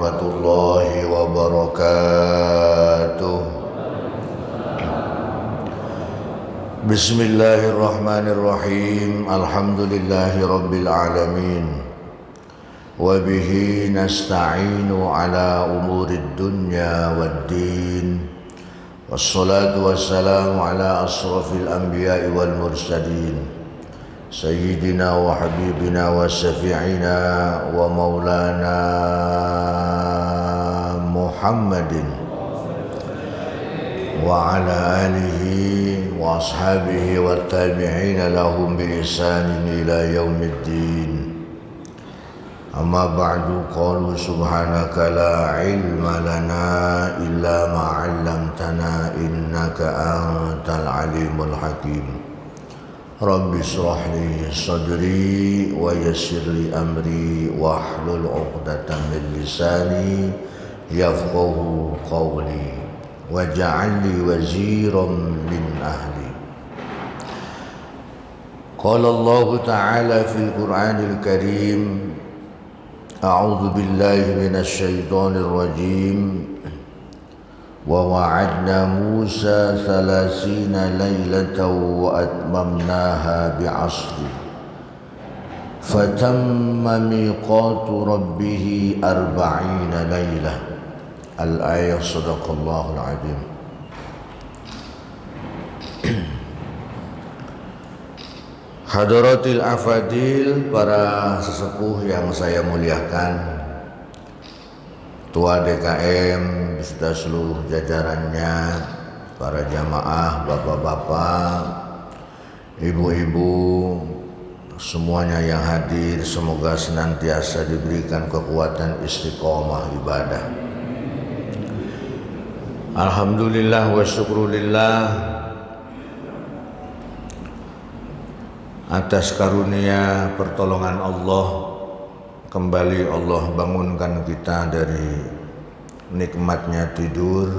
warahmatullahi wabarakatuh. Bismillahirrahmanirrahim. Alhamdulillahi rabbil alamin. Wabihi nasta'inu ala umurid dunya waddin. Wassalatu wassalamu ala asrafil anbiya'i wal mursalin. Sayyidina wa habibina wa syafi'ina wa maulana Muhammadin wa ala alihi wa ashabihi wa tabi'ina lahum bi ihsanin ila yaumiddin. Amma ba'du, qalu subhanaka la ilma lana illa ma 'allamtana innaka antal alimul hakim. Rabbi shrah li sadri wa yassir li amri wahlul 'uqdatam min lisani yafqahu qawli waj'al li waziran min ahli. Qala Allah ta'ala fil Qur'anil Karim, a'udzu billahi minasy syaithanir rajim. وَوَعَدْنَا مُوسَى 30 لَيْلَةً وَأَتْمَمْنَاهَا بِعَشْرٍ فَتَمَّ مِيقَاتُ رَبِّهِ 40 لَيْلَةً. Al-ayah. Sadaqallahul azim. Hadaratil afadil, para sesepuh yang saya muliakan, Tua DKM beserta seluruh jajarannya, para jamaah, bapak-bapak, ibu-ibu, semuanya yang hadir, semoga senantiasa diberikan kekuatan istiqomah ibadah. Alhamdulillah wa syukrulillah atas karunia pertolongan Allah. Kembali Allah bangunkan kita dari nikmatnya tidur,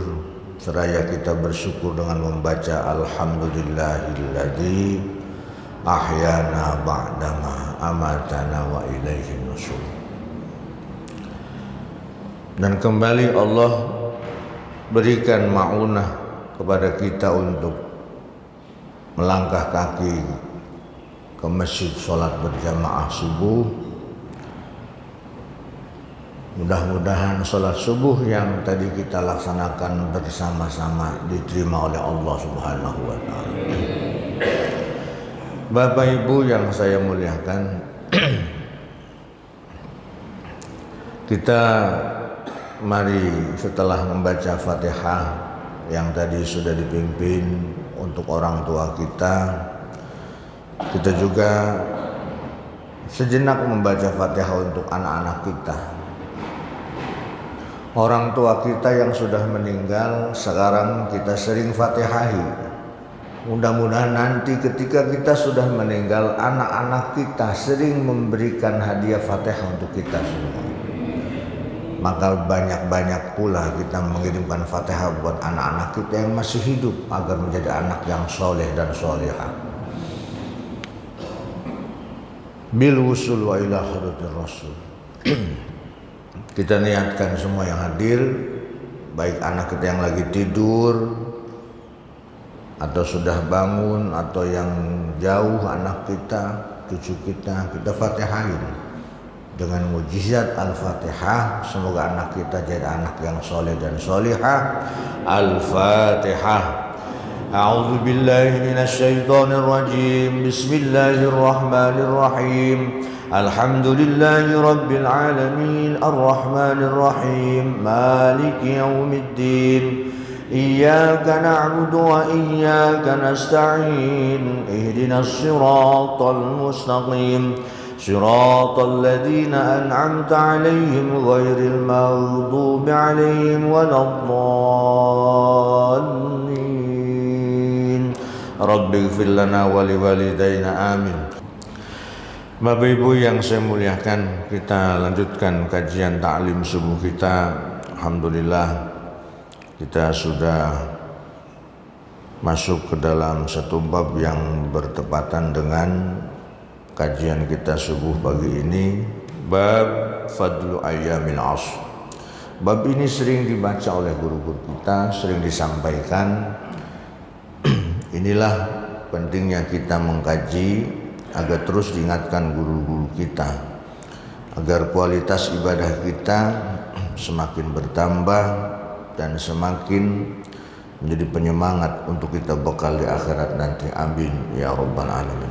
seraya kita bersyukur dengan membaca Alhamdulillahilladzi ahyana ba'dama amatana wa ilaihin nusyur. Dan kembali Allah berikan ma'unah kepada kita untuk melangkah kaki ke masjid sholat berjamaah subuh. Mudah-mudahan sholat subuh yang tadi kita laksanakan bersama-sama diterima oleh Allah Subhanahu wa ta'ala. Bapak Ibu yang saya muliakan, kita mari setelah membaca Fatihah yang tadi sudah dipimpin untuk orang tua kita, kita juga sejenak membaca Fatihah untuk anak-anak kita. Orang tua kita yang sudah meninggal sekarang kita sering Fatihahi. Mudah-mudahan nanti ketika kita sudah meninggal, anak-anak kita sering memberikan hadiah Fatihah untuk kita semua. Maka banyak-banyak pula kita mengirimkan Fatihah buat anak-anak kita yang masih hidup agar menjadi anak yang soleh dan solehah. Bil wusul wa ila hadratir rasul. Kita niatkan semua yang hadir, baik anak kita yang lagi tidur atau sudah bangun atau yang jauh, anak kita, cucu kita Fatihahin dengan mujizat Al-Fatihah. Semoga anak kita jadi anak yang soleh dan solihah. Al-Fatihah. A'udzu billahi minasy syaithanir rajim. Bismillahirrahmanirrahim. Alhamdulillahi rabbil alamin, arrahmanir rahim, maliki yaumiddin. Iyyaka na'budu wa iyyaka nasta'in. Ihdinas siratal mustaqim. Siratal ladzina an'amta 'alaihim ghairil maghdubi 'alaihim waladdallin. Rabbighfir lana wa liwalidayna amin. Bapak Ibu yang saya muliakan, kita lanjutkan kajian ta'lim subuh kita. Alhamdulillah kita sudah masuk ke dalam satu bab yang bertepatan dengan kajian kita subuh pagi ini, bab fadlu ayyamil ashr. Bab ini sering dibaca oleh guru-guru kita, sering disampaikan. Inilah pentingnya kita mengkaji agar terus diingatkan guru-guru kita, agar kualitas ibadah kita semakin bertambah dan semakin menjadi penyemangat untuk kita bekal di akhirat nanti. Amin ya rabbal alamin.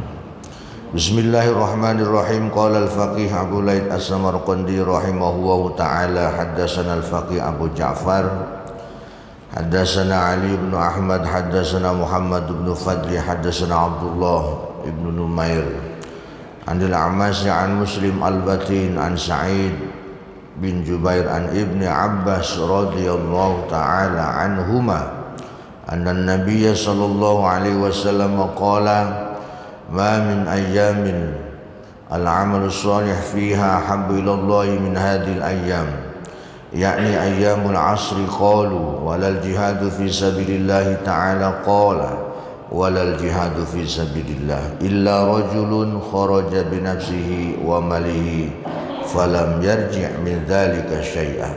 Bismillahirrahmanirrahim. Qala al-faqih Abu Laith As-Samarqandi rahimahullahu ta'ala, haddatsana al-faqih Abu Ja'far, haddatsana Ali bin Ahmad, haddatsana Muhammad bin Fadli, haddatsana Abdullah ibn Numair anil A'mash an Muslim al-Batin an Sa'id bin Jubair an Ibni Abbas radhiyallahu ta'ala anhuma anna an-nabiy sallallahu alaihi wasallam qala ma min ayyamin al-'amalu shalih fiha habbu ila Allah min hadhihi al-ayyam, yakni ayyamul 'asri. Qalu walal jihadu fi sabilillah ta'ala, qala walal jihadu fi sabilillah illa rajulun kharaja bi nafsihi wa malihi falam yarji' min dzalika syai'an.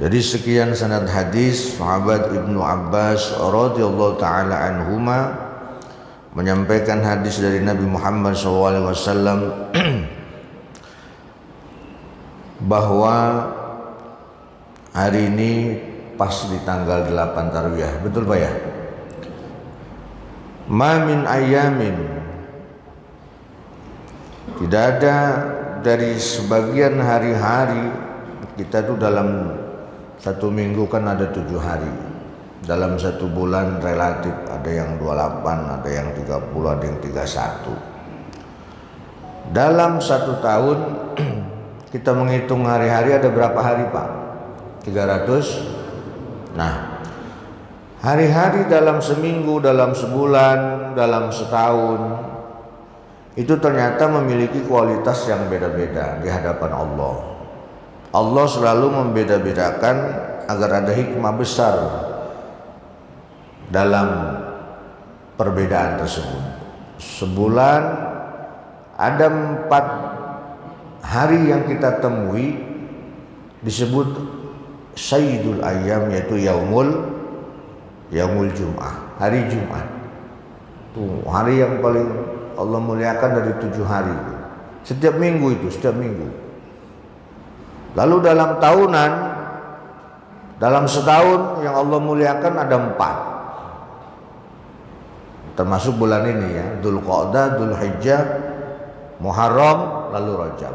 Dari sekian sanad hadis, sahabat Ibnu Abbas radhiyallahu taala anhuma menyampaikan hadis dari Nabi Muhammad SAW bahwa hari ini pas di tanggal 8 Tarwiyah. Betul Pak ya? Ma min ayyamin, tidak ada dari sebagian hari-hari kita tuh dalam satu minggu kan ada 7 hari. Dalam satu bulan relatif ada yang 28, ada yang 30, ada yang 31. Dalam satu tahun kita menghitung hari-hari ada berapa hari Pak? 300. Nah, hari-hari dalam seminggu, dalam sebulan, dalam setahun itu ternyata memiliki kualitas yang beda-beda di hadapan Allah. Allah selalu membeda-bedakan agar ada hikmah besar dalam perbedaan tersebut. Sebulan ada 4 hari yang kita temui disebut Sayyidul Ayyam, yaitu Yaumul Jum'ah, hari Jumat. Tuh, hari yang paling Allah muliakan dari 7 hari. Setiap minggu itu, setiap minggu. Lalu dalam tahunan, dalam setahun yang Allah muliakan ada 4. Termasuk bulan ini ya, Dzulqa'dah, Dzulhijjah, Muharram, lalu Rajab.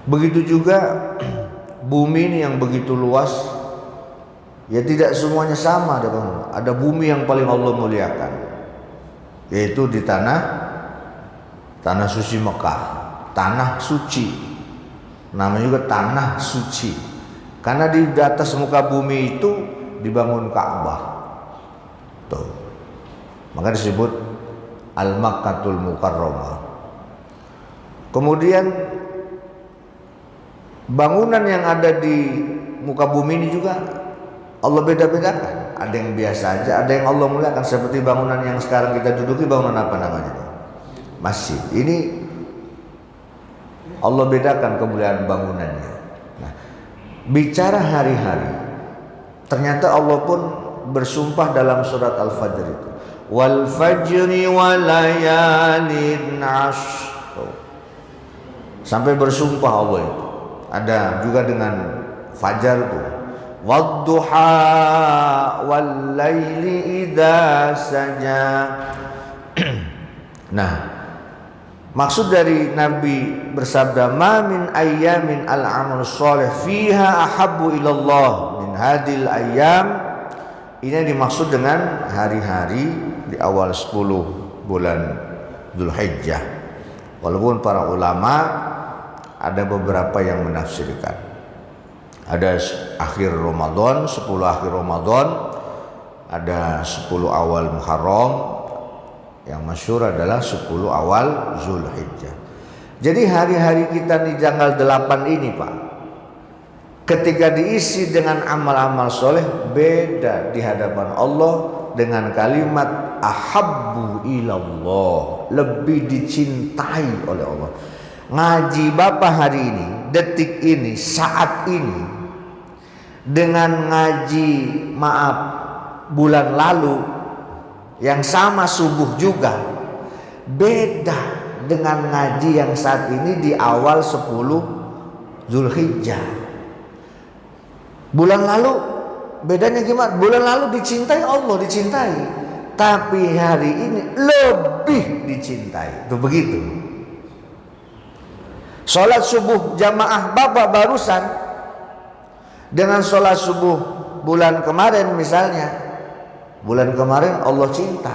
Begitu juga bumi ini yang begitu luas, ya tidak semuanya sama. Ada bumi yang paling Allah muliakan, yaitu di tanah suci Mekah, tanah suci. Namanya juga tanah suci, karena di atas muka bumi itu dibangun Ka'bah. Tuh. Maka disebut Al-Makkatul Mukarramah. Kemudian bangunan yang ada di muka bumi ini juga Allah beda-bedakan. Ada yang biasa aja, ada yang Allah muliakan. Seperti bangunan yang sekarang kita duduki, bangunan apa namanya? Masjid. Ini Allah bedakan kemuliaan bangunannya. Nah, bicara hari-hari, ternyata Allah pun bersumpah dalam surat Al-Fajr itu. Wal fajri wa layalin ashr. Sampai bersumpah Allah itu. Ada juga dengan fajar itu. Wadduha wal laili idza saja. Nah, maksud dari Nabi bersabda, ma min ayyamin al-amal shalih fiha ahabbu ilallah min hadil ayyam. Ini dimaksud dengan hari-hari di awal 10 bulan Dzulhijjah. Walaupun para ulama ada beberapa yang menafsirkan. Ada akhir Ramadan, 10 akhir Ramadan, ada 10 awal Muharram. Yang masyhur adalah 10 awal Dzulhijjah. Jadi hari-hari kita di tanggal 8 ini Pak, ketika diisi dengan amal-amal soleh, beda di hadapan Allah dengan kalimat ahabbu ilallah, lebih dicintai oleh Allah. Ngaji Bapak hari ini, detik ini, saat ini, dengan ngaji maaf bulan lalu yang sama subuh juga, beda dengan ngaji yang saat ini di awal 10 Zulhijjah. Bulan lalu bedanya gimana? Bulan lalu dicintai Allah, dicintai, tapi hari ini lebih dicintai. Itu begitu. Sholat subuh jamaah Bapak barusan dengan sholat subuh bulan kemarin misalnya, bulan kemarin Allah cinta,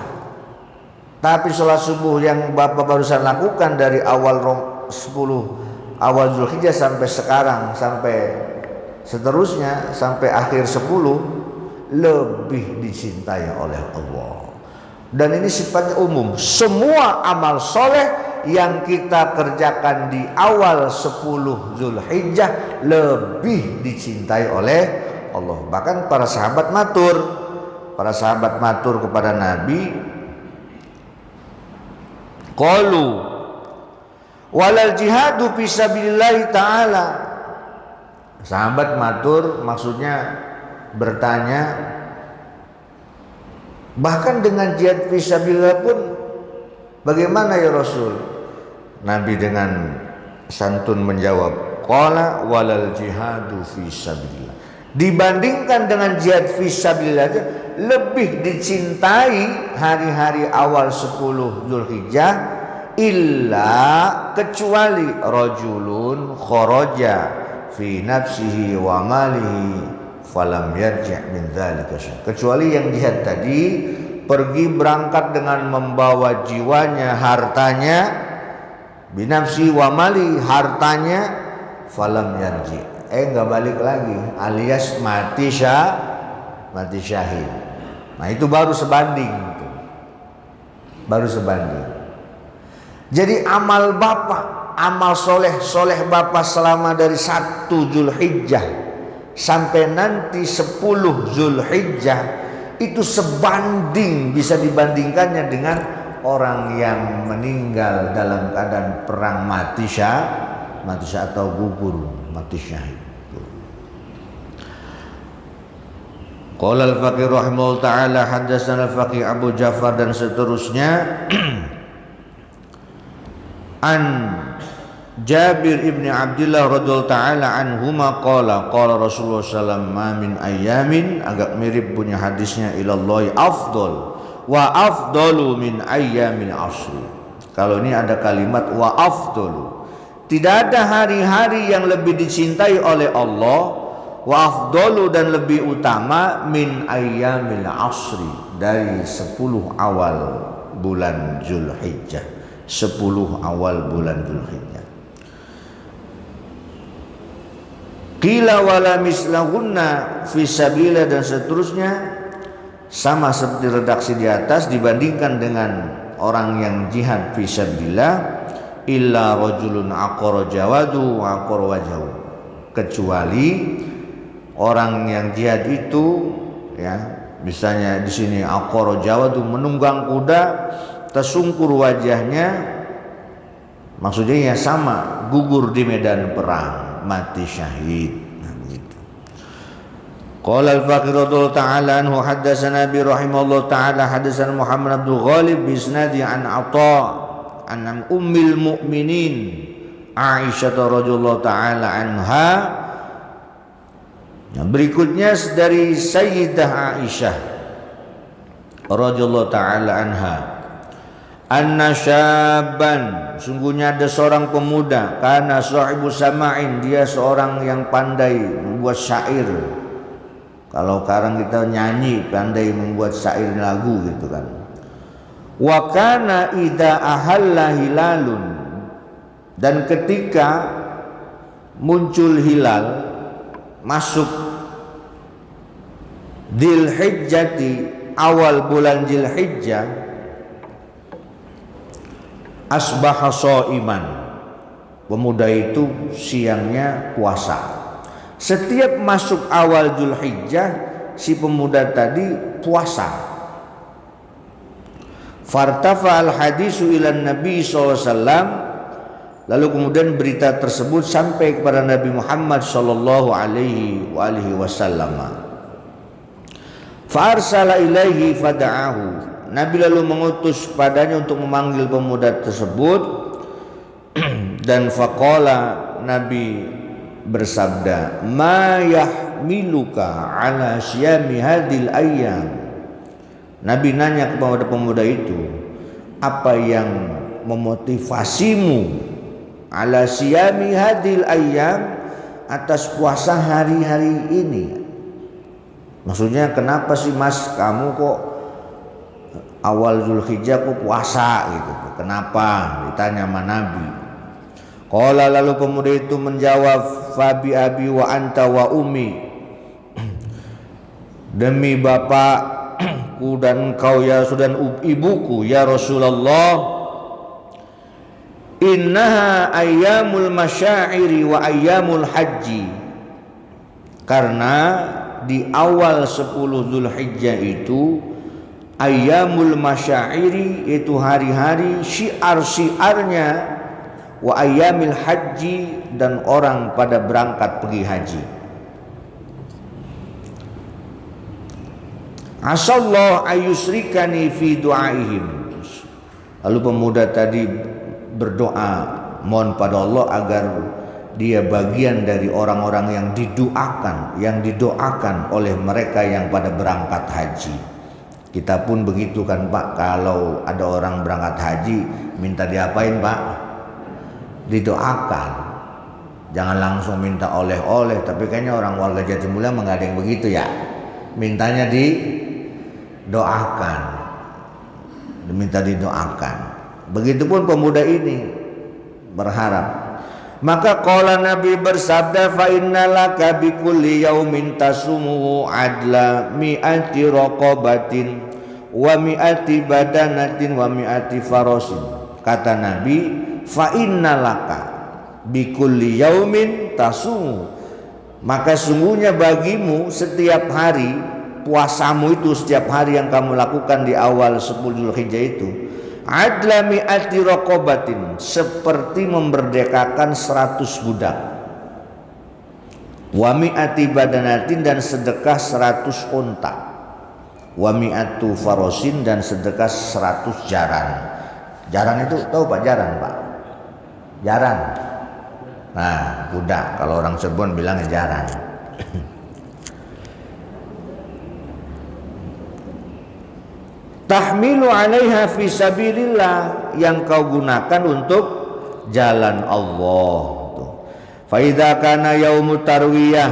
tapi sholat subuh yang Bapak barusan lakukan dari awal 10 awal Zulhijjah sampai sekarang, sampai seterusnya sampai akhir 10, lebih dicintai oleh Allah. Dan ini sifatnya umum. Semua amal soleh yang kita kerjakan di awal 10 Zulhijjah lebih dicintai oleh Allah. Bahkan para sahabat matur kepada Nabi, qalu walal jihadu fisabilillah ta'ala. Sahabat matur maksudnya bertanya, bahkan dengan jihad fisabilillah pun bagaimana ya Rasul? Nabi dengan santun menjawab, qala walal jihadu fisabilillah. Dibandingkan dengan jihad fisabilillah lebih dicintai hari-hari awal 10 Zulhijjah, illa kecuali rajulun kharaja fi nafsihi wa malihi falam yarji' min dzalika syai'. Kecuali yang jihad tadi pergi berangkat dengan membawa jiwanya, hartanya, binafsi wa mali, hartanya, falam yarji', enggak balik lagi, alias mati syahid. Nah itu baru sebanding, itu baru sebanding. Jadi amal Bapak, amal soleh Bapak selama dari 1 Zulhijjah sampai nanti 10 Zulhijjah itu sebanding, bisa dibandingkannya dengan orang yang meninggal dalam keadaan perang mati syahid atau gugur mati syahid. Qala al-Faqih rahimahullah ta'ala haddatsana al-Faqih Abu Ja'far dan seterusnya an Jabir ibn Abdullah radhiyallahu ta'ala anhuma qala Rasulullah sallallahu ma min ayyamin, agak mirip punya hadisnya, ilallahi afdal wa afdalu min ayyamin asri. Kalau ini ada kalimat wa afdalu, tidak ada hari-hari yang lebih dicintai oleh Allah, wa afdalu dan lebih utama, min ayyamil asri, dari 10 awal bulan Zulhijjah, 10 awal bulan Zulhijjah. Qila wala mislahunna fi sabilillah dan seterusnya, sama seperti redaksi di atas, dibandingkan dengan orang yang jihad fi sabilillah, illa rajulun aqara jawadu wa aqara wajahu, kecuali orang yang jihad itu, ya, misalnya di sini aqara jawadu, menunggang kuda, tersungkur wajahnya, maksudnya ya sama, gugur di medan perang, mati syahid. Nah, begitu. Qala al-Faqih radhiyallahu ta'ala anhu haddatsana bi rahimahullah ta'ala haddatsana Muhammad Abdul Ghalib bi isnadi an Atha an ummil mu'minin Aisyah radhiyallahu ta'ala anha. Nah, berikutnya dari Sayyidah Aisyah radhiyallahu ta'ala anha, anna syabban, sungguhnya ada seorang pemuda, kana sahibu sama'in, dia seorang yang pandai membuat syair. Kalau sekarang kita nyanyi, pandai membuat syair lagu gitu kan. Wa kana idza ahalla hilalun, dan ketika muncul hilal, masuk Dzulhijjati, awal bulan Dzulhijjah, asbaha shaiman, pemuda itu siangnya puasa. Setiap masuk awal Dzulhijjah, si pemuda tadi puasa. Fartafa al hadisu ila Nabi SAW, Lalu kemudian berita tersebut sampai kepada Nabi Muhammad sallallahu alaihi wasallam. Fa arsala ilaihi fada'ahu. Nabi lalu mengutus padanya untuk memanggil pemuda tersebut dan faqala, Nabi bersabda, ma yahmiluka ala syami hadil ayyam. Nabi nanya kepada pemuda itu, apa yang memotivasimu ala syami hadil ayyam, atas puasa hari-hari ini? Maksudnya kenapa sih mas kamu kok awal Zulhijjah kok puasa gitu? Kenapa? Ditanya sama Nabi. Qala, lalu pemuda itu menjawab, fabi abi wa anta wa ummi, demi bapakku dan engkau ya dan ibuku ya Rasulullah, innaha ayyamul masyairi wa ayyamul haji, karena di awal 10 Zulhijjah itu ayyamul masyairi, itu hari-hari syiar-syiarnya, wa ayyamil haji, dan orang pada berangkat pergi haji. Asallahu ayyusrikani fi du'aihim. Lalu pemuda tadi berdoa mohon pada Allah agar dia bagian dari orang-orang yang didoakan oleh mereka yang pada berangkat haji. Kita pun begitu kan Pak, kalau ada orang berangkat haji minta diapain Pak? Didoakan. Jangan langsung minta oleh-oleh, tapi kayaknya orang warga Jatimulya nggak ada yang begitu ya. Mintanya didoakan, diminta didoakan. Begitupun pemuda ini berharap. Maka qala, Nabi bersabda, fa innalaka bi kulli yaumin tasumu adla mi'ati raqabatin wa mi'ati badanatin wa mi'ati farasin. Kata Nabi, fa innalaka bi kulli yaumin tasumu, maka sungguhnya bagimu setiap hari, puasamu itu setiap hari yang kamu lakukan di awal 10 Zulhijjah itu, adla mi'ati raqabatin, seperti memerdekakan 100 budak, wa mi'ati badanatin, dan sedekah 100 unta, wa mi'atu farosin, dan sedekah 100 jaran. Jaran itu tahu Pak, jaran Pak? Jaran. Nah, budak, kalau orang Cirebon bilangnya jaran. Tahmilu 'alaiha fi sabilillah, yang kau gunakan untuk jalan Allah. Fa idza kana yaumut tarwiyah,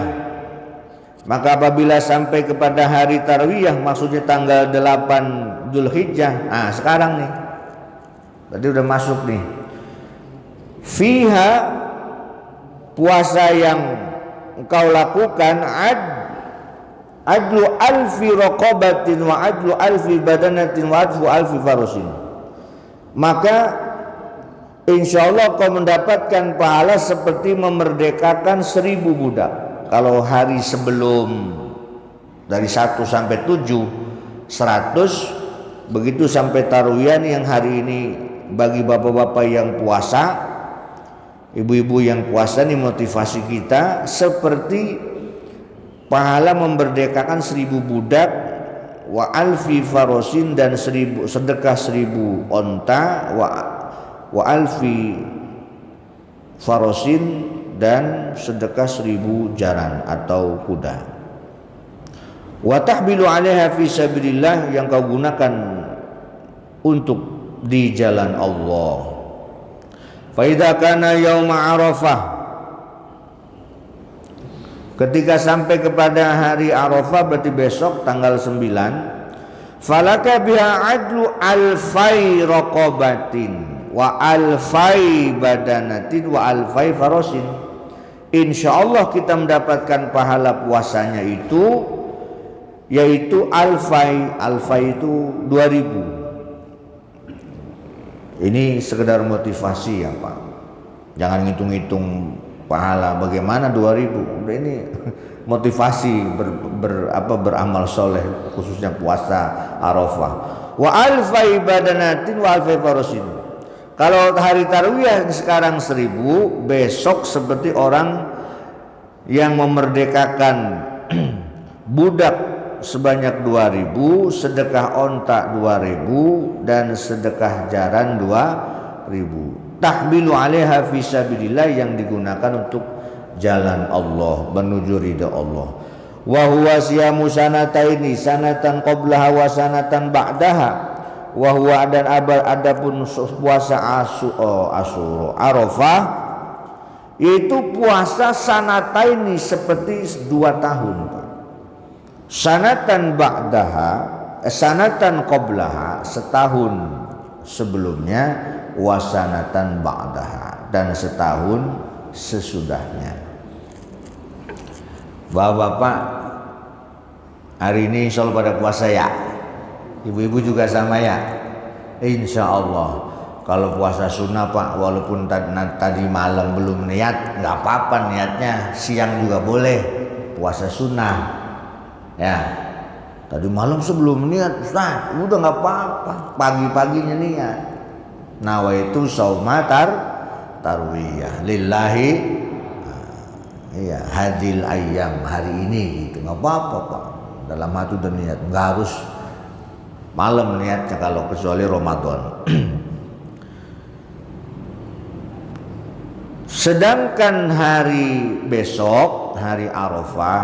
maka apabila sampai kepada hari tarwiyah, maksudnya tanggal 8 Zulhijjah. Nah, sekarang nih. Berarti udah masuk nih. Fiha, puasa yang engkau lakukan, adlu alfi raqabatin wa adlu alfi badanatin wa adlu alfi farosin, maka insya Allah kau mendapatkan pahala seperti memerdekakan 1000 budak. Kalau hari sebelum dari 1 sampai 7 100, begitu sampai Tarwiyah yang hari ini, bagi bapak-bapak yang puasa, ibu-ibu yang puasa, nih motivasi kita seperti pahala memerdekakan 1000 budak, wa alfi farosin, dan sedekah 1000 onta, wa alfi farosin, dan sedekah 1000 jaran atau kuda. Wa tahbilu 'alaiha fi sabilillah, yang kau gunakan untuk di jalan Allah. Fa idza kana yaum Arafah, ketika sampai kepada hari Arafah, berarti besok tanggal 9, falaka biha adlu alfai raqabatin wa alfai badanatin wa alfai farosin. Insyaallah kita mendapatkan pahala puasanya itu, yaitu alfai itu 2000. Ini sekedar motivasi ya Pak, jangan ngitung-ngitung pahala bagaimana 2000. Ini motivasi beramal soleh, khususnya puasa Arafah. Wa alfai badanatin wa alfai farosin. Kalau hari tarwiyah sekarang 1000, besok seperti orang yang memerdekakan budak sebanyak 2000, sedekah onta 2000, dan sedekah jaran 2000. Tahmilu 'alaiha fi sabilillah, yang digunakan untuk jalan Allah, menuju ridha Allah. Wa huwa siyamu sanataini, sanatan qablaha wa sanatan ba'daha. Wa huwa, dan adapun puasa Asyura Arafah itu puasa sanataini, seperti 2 tahun. Sanatan ba'daha, sanatan qablaha, setahun sebelumnya, wasanatan ba'daha, dan setahun sesudahnya. Bapak-bapak, hari ini insya Allah pada puasa ya? Ibu-ibu juga sama ya? Insya Allah. Kalau puasa sunnah Pak, walaupun tadi malam belum niat, nggak apa-apa, niatnya siang juga boleh. Puasa sunnah ya. Tadi malam sebelum niat, Ustaz, udah nggak apa-apa, pagi-paginya niat. Nawaitu saumatar tarwiyah lillahi, iya, hadil ayyam, hari ini gitu, nggak apa-apa Pak. Dalam hati udah niat, nggak harus malam niatnya kalau kecuali Ramadan. Sedangkan hari besok, hari Arafah,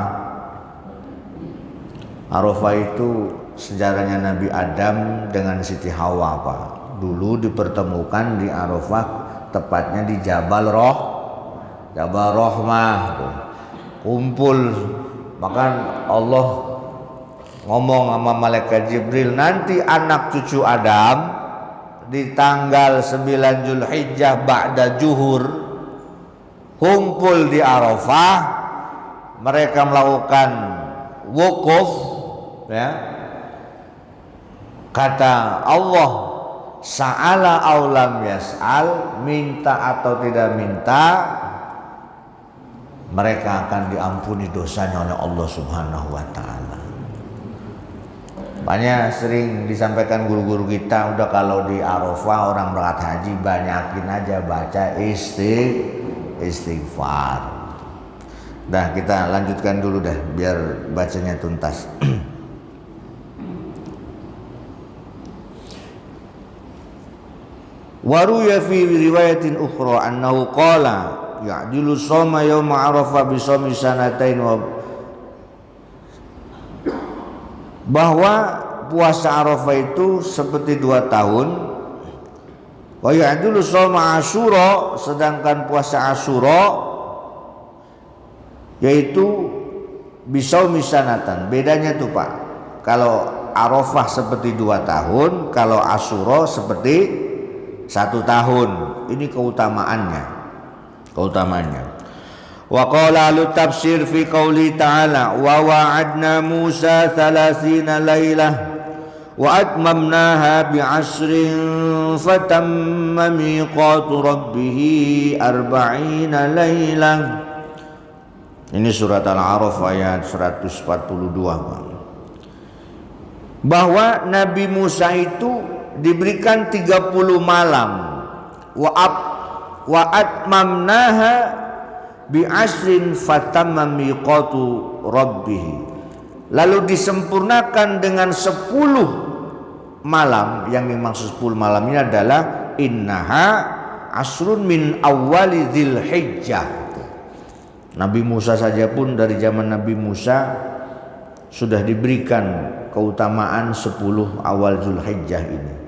Arafah itu sejarahnya Nabi Adam dengan Siti Hawa Pak. Dulu dipertemukan di Arafah, tepatnya di Jabal Rahmah, kumpul. Bahkan Allah ngomong sama malaikat Jibril, nanti anak cucu Adam di tanggal 9 Zulhijjah ba'da zuhur kumpul di Arafah, mereka melakukan wukuf ya. Kata Allah, sa'ala aulam yas'al, minta atau tidak minta, mereka akan diampuni dosanya oleh Allah Subhanahu wa ta'ala. Banyak sering disampaikan guru-guru kita, udah kalau di Arafah orang berangkat haji banyakin aja baca istighfar. Dah, kita lanjutkan dulu dah biar bacanya tuntas. Waruya fi riwayatin ukhra annahu qala ya'dilu shoma yauma Arafah bi shaumi sanatain, bahwa puasa Arafah itu seperti 2 tahun. Wa ya'dilu shoma Asyura, sedangkan puasa Asyura yaitu bisaumi sanatan. Bedanya tuh Pak, kalau Arafah seperti 2 tahun, kalau Asyura seperti 1 tahun. Ini keutamaannya. Wa qala lu tafsir fi qouli ta'ala wa wa'adna Musa 30 lailah wa atmamnaha bi 'ashrin fatamma miqatu rabbih 40 lailah. Ini surat Al-A'raf ayat 142. Bahwa Nabi Musa itu diberikan 30 malam, wa atmamnaha bi asrin fatamma miqatu rabbih, lalu disempurnakan dengan 10 malam. Yang dimaksud 10 malam ini adalah innaha asrun min awwali dzilhijjah. Nabi Musa saja pun dari zaman Nabi Musa sudah diberikan keutamaan 10 awal Zulhijjah ini.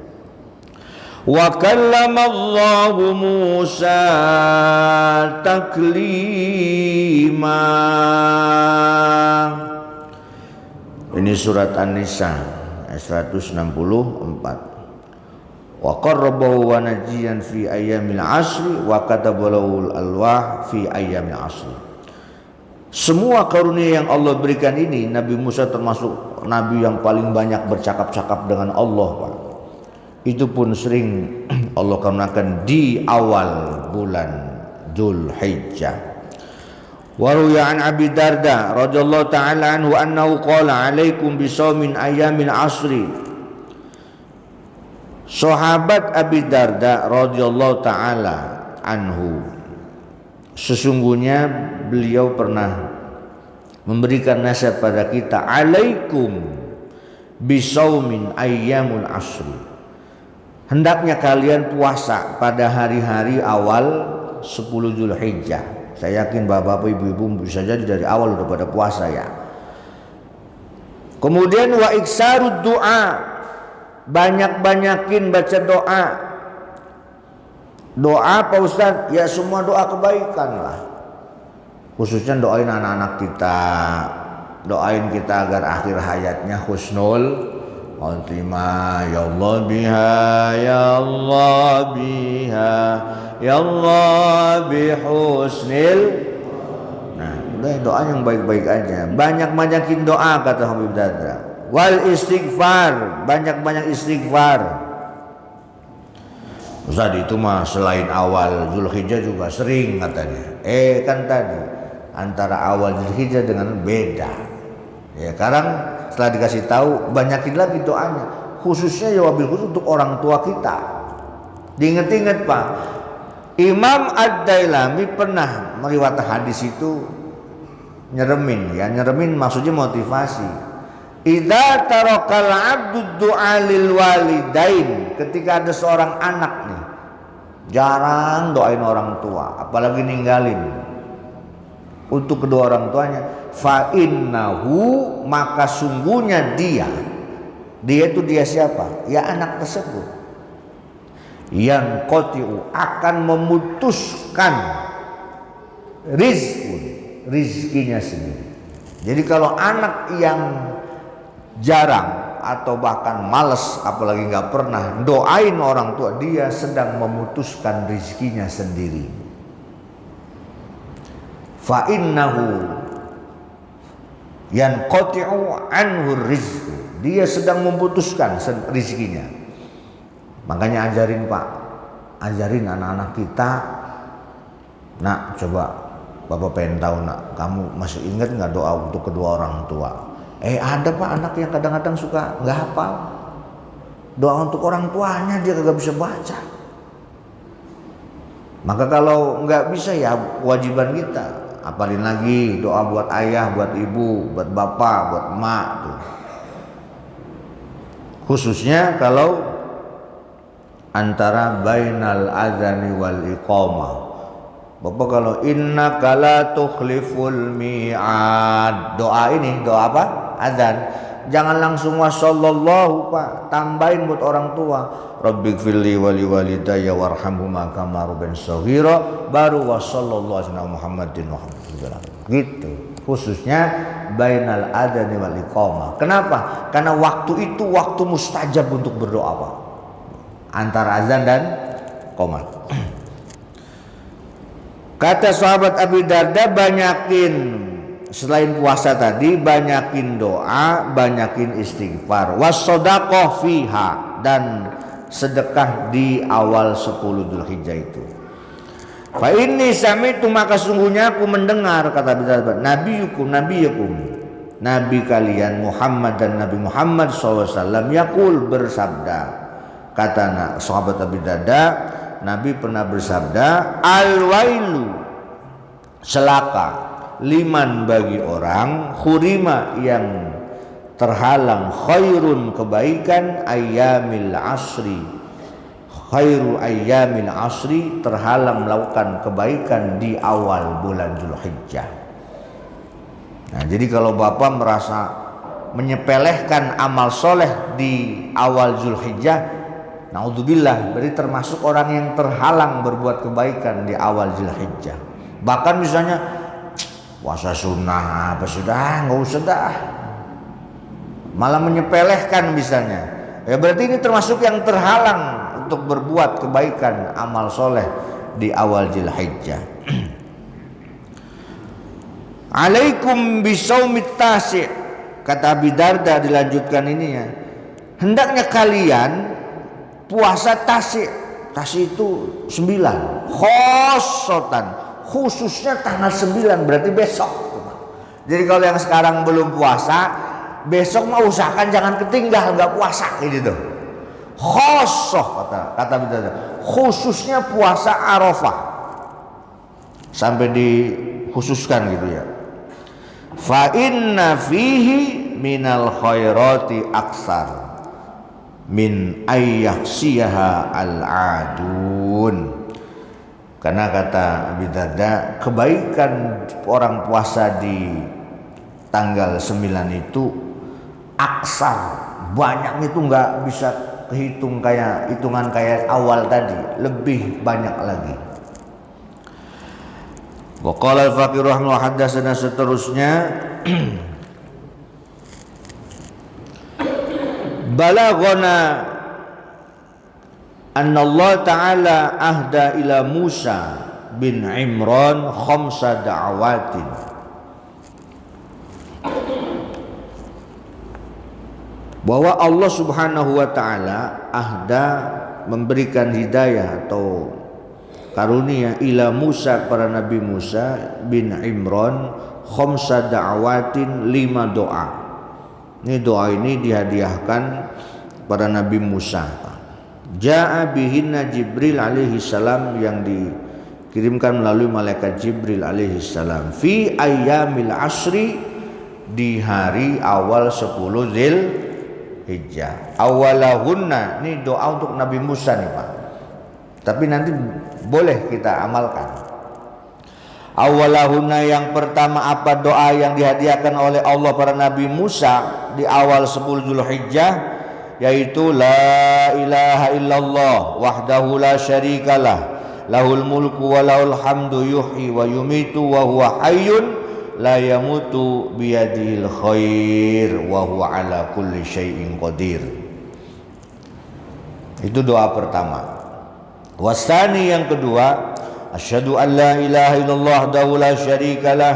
Wa kallamallahu Musa taklima. Ini surat An-Nisa ayat 164. Wa qarrabahu wa najiyan fi ayyamil asri wa katabalahu al-alwah fi ayyamil asri. Semua karunia yang Allah berikan ini, Nabi Musa termasuk nabi yang paling banyak bercakap-cakap dengan Allah Pak. Itu pun sering Allah karuniakan di awal bulan Dzulhijjah. Wa ruya an Abi Darda radhiyallahu ta'ala anhu annahu qala alaikum bisaumin ayyamil asri Sahabat Abi Darda radhiyallahu taala anhu, sesungguhnya beliau pernah memberikan nasihat pada kita, alaikum bisaumin ayyamul asri. Hendaknya kalian puasa pada hari-hari awal 10 Zulhijjah. Saya yakin bapak-bapak ibu-ibu bisa jadi dari awal udah pada puasa ya. Kemudian wa iksarud doa, banyak-banyakin baca doa. Doa Pak Ustadz, ya semua doa kebaikan lah. Khususnya doain anak-anak kita, doain kita agar akhir hayatnya husnul khotimah. Ya Allah biha, ya Allah biha, ya Allah bihusnil. Nah, udah doa yang baik-baik aja. Banyak-banyakin doa kata Habib Darda. Wal istighfar, banyak-banyak istighfar. Ustaz itu mah selain awal Zulhijjah juga sering katanya. Kan tadi antara awal Zulhijjah dengan beda. Ya sekarang setelah dikasih tahu banyakin lagi doanya. Khususnya ya wabil khusus untuk orang tua kita. Diinget-inget Pak, Imam Ad-Dailami pernah meriwayatkan hadis itu nyeremin ya, nyeremin maksudnya motivasi. Idza tarakal 'abdu du'a lil walidain, ketika ada seorang anak nih jarang doain orang tua, apalagi ninggalin untuk kedua orang tuanya, fa innahu, maka sungguhnya dia itu dia siapa? Ya anak tersebut yang qatiu, akan memutuskan rizkinya sendiri. Jadi kalau anak yang jarang atau bahkan males, apalagi nggak pernah doain orang tua, dia sedang memutuskan rizkinya sendiri. Fa innahu yanqati'u anhu rizqu, dia sedang memutuskan rizkinya. Makanya ajarin Pak, ajarin anak-anak kita. Nak, coba Bapak pengen tahu nak, kamu masih ingat nggak doa untuk kedua orang tua? Ada Pak anak yang kadang-kadang suka nggak hafal doa untuk orang tuanya, dia kagak bisa baca. Maka kalau nggak bisa ya kewajiban kita apalin lagi doa buat ayah, buat ibu, buat bapak, buat emak tuh. Khususnya kalau antara bainal adzani wal iqamah. Bapak kalau innaka la tukhliful mi'ad, doa ini doa apa? Adzan. Jangan langsung wasallallahu Pak, tambahin buat orang tua. Rabbighfirli wa liwalidayya warhamhuma kama rabbayani shaghira, baru wasallallahu ala Muhammadin gitu. Khususnya bainal adzani wal iqamah. Kenapa? Karena waktu itu waktu mustajab untuk berdoa Pak. Antara azan dan qomat. Kata sahabat Abi Darda, banyakin selain puasa tadi, banyakin doa, banyakin istighfar, wassadaqah fiha, dan sedekah di awal 10 Dzulhijjah itu. Fa inni sami'tu, maka sungguhnya aku mendengar, kata Abi Darda, nabiyukum nabi kalian Muhammad dan Nabi Muhammad SAW yaqul, bersabda. Kata sahabat Abi Darda, Nabi pernah bersabda, al-wailu, celaka, liman bagi orang, khurima yang terhalang, khairun kebaikan, ayyamil asri, khairu ayyamil asri, terhalang melakukan kebaikan di awal bulan Zulhijjah. Nah, jadi kalau Bapak merasa menyepelehkan amal soleh di awal Zulhijjah, naudzubillah, berarti termasuk orang yang terhalang berbuat kebaikan di awal Zulhijjah. Bahkan misalnya puasa sunnah apa sudah nggak usah dah, malah menyepelehkan misalnya, ya berarti ini termasuk yang terhalang untuk berbuat kebaikan amal soleh di awal Zulhijjah. Alaikum bisaumit tasi', kata Abi Darda, dilanjutkan ini ya, hendaknya kalian puasa tasi itu 9, khosotan, khususnya tanggal 9, berarti besok. Jadi kalau yang sekarang belum puasa, besok mau usahakan jangan ketinggal nggak puasa gitu. Khosoh kata bidadari, khususnya puasa Arafah, sampai dikhususkan gitu ya. Fa inna fihi minal khairati aksar min ayyahsiyaha al-adun. Karena kata Abi Darda, kebaikan orang puasa di tanggal 9 itu aksar, banyak itu nggak bisa kehitung kayak hitungan kayak awal tadi, lebih banyak lagi. Wa qala al-faqih rahimahullah hadatsana, seterusnya balaghana anna Allah Ta'ala ahda ila Musa bin Imran khamsa da'awatin. Bahwa Allah Subhanahu wa Ta'ala ahda, memberikan hidayah atau karunia ila Musa, kepada Nabi Musa bin Imran khamsa da'awatin, 5 doa. Ini doa ini dihadiahkan pada Nabi Musa. Ja'a bihinna Jibril alaihi salam, yang dikirimkan melalui malaikat Jibril alaihi salam, fi ayyamil asri, di hari awal 10 Dzulhijjah. Awalahunna, ini doa untuk Nabi Musa nih Pak, tapi nanti boleh kita amalkan. Awalahunna, yang pertama apa doa yang dihadiahkan oleh Allah pada Nabi Musa di awal 10 Dzulhijjah, yaitu la ilaha illallah wahdahu la syarikalah lahul mulku wa lahul hamdu yuhyi wa yumitu wa huwa hayyun la yamutu biyadihil khair wa huwa ala kulli syai'in qadir. Itu doa pertama. Wasani, yang kedua, asyhadu an la ilaha illallah wahdahu la syarikalah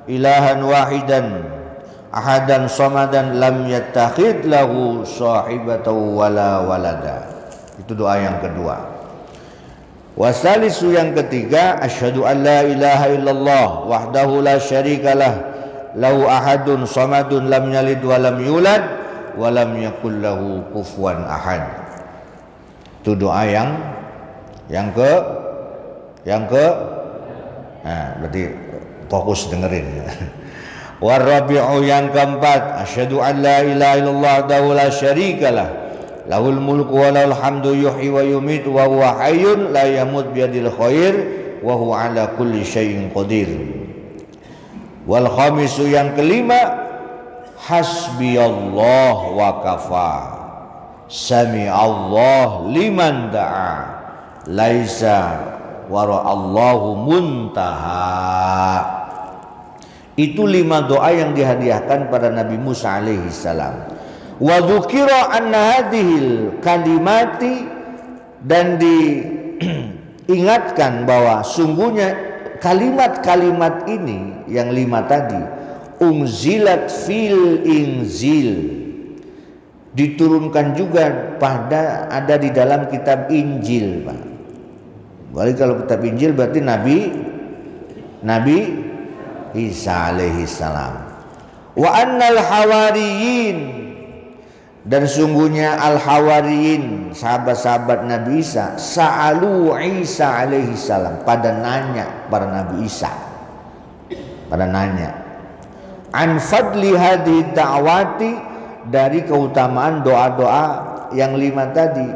ilahan wahidan ahadan somadan lam yattakhid lahu sahibatan wala walada. Itu doa yang kedua. Wasalisu, yang ketiga, asyhadu an la ilaha illallah wahdahu la syarikalah lahu ahadun somadun lam yalid wa lam yulad wa lam yakul lahu kufuwan ahad. Itu doa yang ke nah, berarti fokus dengerin. Warabi'u, yang keempat, asyhadu an la ilaha illallah wahdahu la syarikalah lahul mulku wa lahul hamdu yuhyi wa yumitu wa huwa hayyun la yamut biyadil khair wa huwa ala kulli syai'in qadir. Wal khamisu, yang kelima, hasbiyallah wa kafa sami'allah liman da'a laisa wara'allahu muntaha. Itu 5 doa yang dihadiahkan pada Nabi Musa alaihi salam. Wa dzukira anna hadhil kalimati, dan diingatkan bahwa sungguhnya kalimat-kalimat ini yang 5 tadi unzilat fil inzil, diturunkan juga ada di dalam kitab Injil, Pak. Berarti kalau kitab Injil berarti Nabi Isa alaihi salam. Wa annal hawariyin, dan sungguhnya al-hawariyin, sahabat-sahabat Nabi Isa, sa'alu Isa alaihi salam, pada nanya pada Nabi Isa, pada nanya an fadli hadhi da'wati, dari keutamaan doa-doa yang 5 tadi.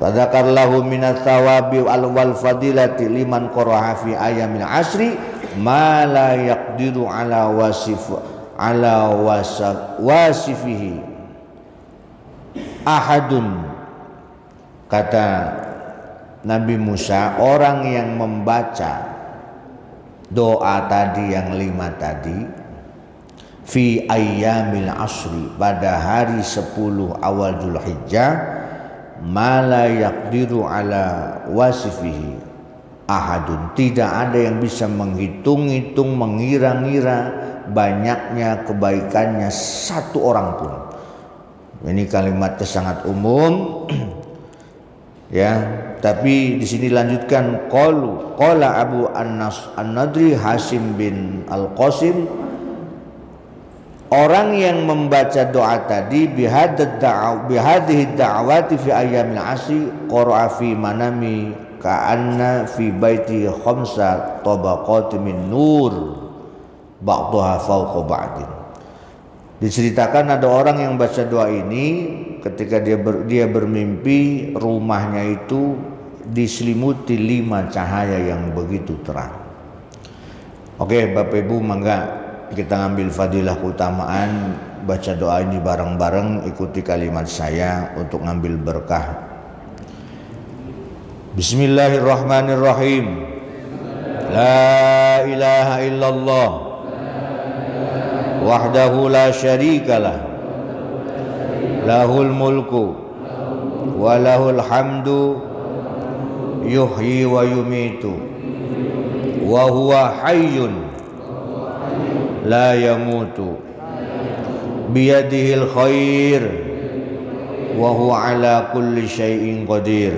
Fadzakarlahu minat thawabi wal fadilati liman qara'a fi ayamil asri ma la yaqdiru ala wasifihi ahadun. Kata Nabi Musa, orang yang membaca doa tadi yang 5 tadi fi ayyamil asri, pada hari 10 awal Dzulhijjah, ma la yaqdiru ala wasifihi ahadun, tidak ada yang bisa menghitung-hitung, mengira-ngira banyaknya kebaikannya satu orang pun. Ini kalimatnya sangat umum ya, tapi di sini lanjutkan qala Abu An-Nadri Hasim bin Al-Qasim Orang yang membaca doa tadi bihadhihi da'awati fi ayyamil asri qara'a fi manami ka'anna fi baiti khamsa tabaqat min nur ba'daha fawqa ba'din. Diceritakan ada orang yang baca doa ini ketika dia bermimpi rumahnya itu diselimuti 5 cahaya yang begitu terang. Oke, Bapak Ibu, mangga kita ngambil fadilah keutamaan baca doa ini bareng-bareng. Ikuti kalimat saya untuk ngambil berkah. Bismillahirrahmanirrahim. La ilaha illallah wahdahu la syarikalah lahul mulku wa lahul hamdu yuhyi wa yumitu wa huwa hayyun la yamutu biyadihil khair wa huwa ala kulli syai'in qadir.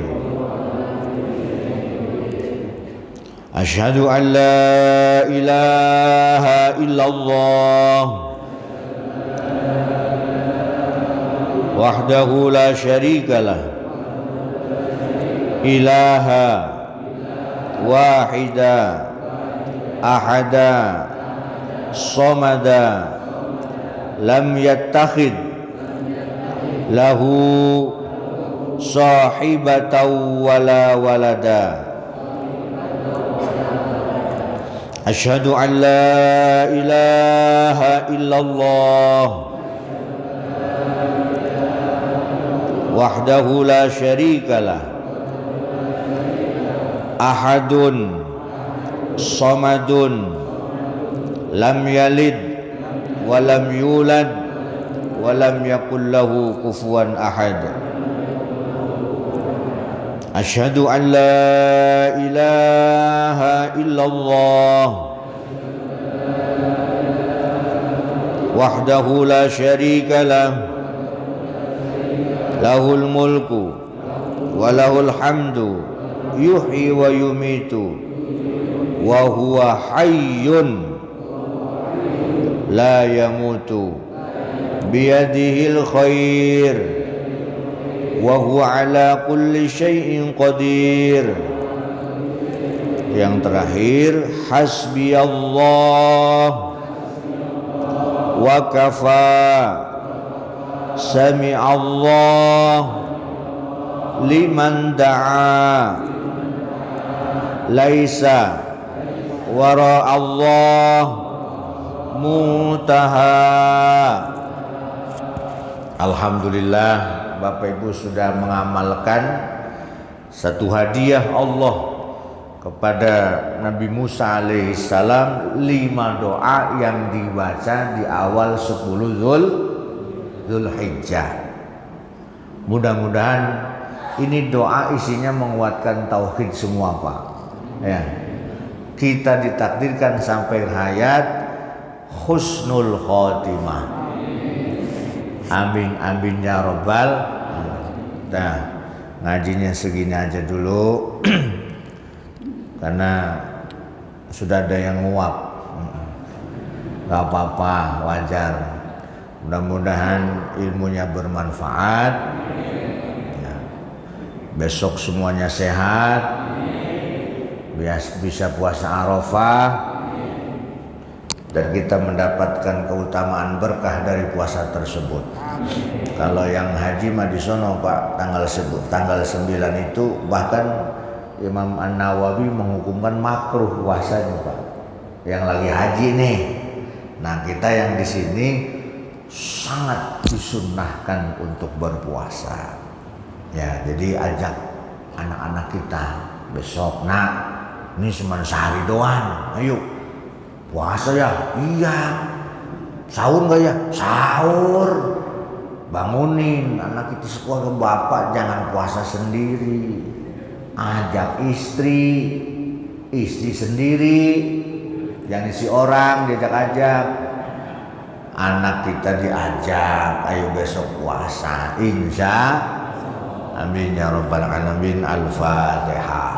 Asyhadu an la ilaha illallah wahdahu la syarikalah ilaha wahida ahada somada lam yattakhid lahu sahibatan wala walada. Asyhadu an la ilaha illallah wahdahu la syarikalah ahadun samadun lam yalid wa lam yulad wa lam yakul lahu kufuwan ahad. Asyhadu an la ilaha illallah wahdahu la syarikalah lahul mulku wa lahul hamdu yuhyi wa yumitu wa huwa hayyun la yamutu biyadihil khair wa huwa ala kulli syai'in qadir. Yang terakhir, hasbiyallah wa kafa sami'allah liman da'a laisa wara'allah mutaha. Alhamdulillah, Bapak Ibu sudah mengamalkan satu hadiah Allah kepada Nabi Musa alaihissalam, 5 doa yang dibaca di awal 10 Zulhijjah. Mudah-mudahan ini doa isinya menguatkan tauhid semua, Pak. Ya. Kita ditakdirkan sampai hayat husnul khotimah. Amin amin ya robbal. Nah, ngajinya segini aja dulu karena sudah ada yang nguap. Gak apa-apa, wajar. Mudah-mudahan ilmunya bermanfaat ya. Besok semuanya sehat, bisa puasa Arafah, dan kita mendapatkan keutamaan berkah dari puasa tersebut. Kalau yang haji mah di sono, Pak, tanggal 9 itu bahkan Imam An-Nawawi menghukumkan makruh puasanya, Pak. Yang lagi haji nih. Nah, kita yang di sini sangat disunnahkan untuk berpuasa. Ya, jadi ajak anak-anak kita besok, nak, ini cuma sehari doang. Ayo puasa ya? Iya. Sahur enggak ya? Sahur. Bangunin anak itu sekolah, bapak jangan puasa sendiri. Ajak istri sendiri. Jangan isi orang, diajak-ajak. Anak kita diajak, ayo besok puasa. Insya amin ya rabbal alamin. Al-Fatihah.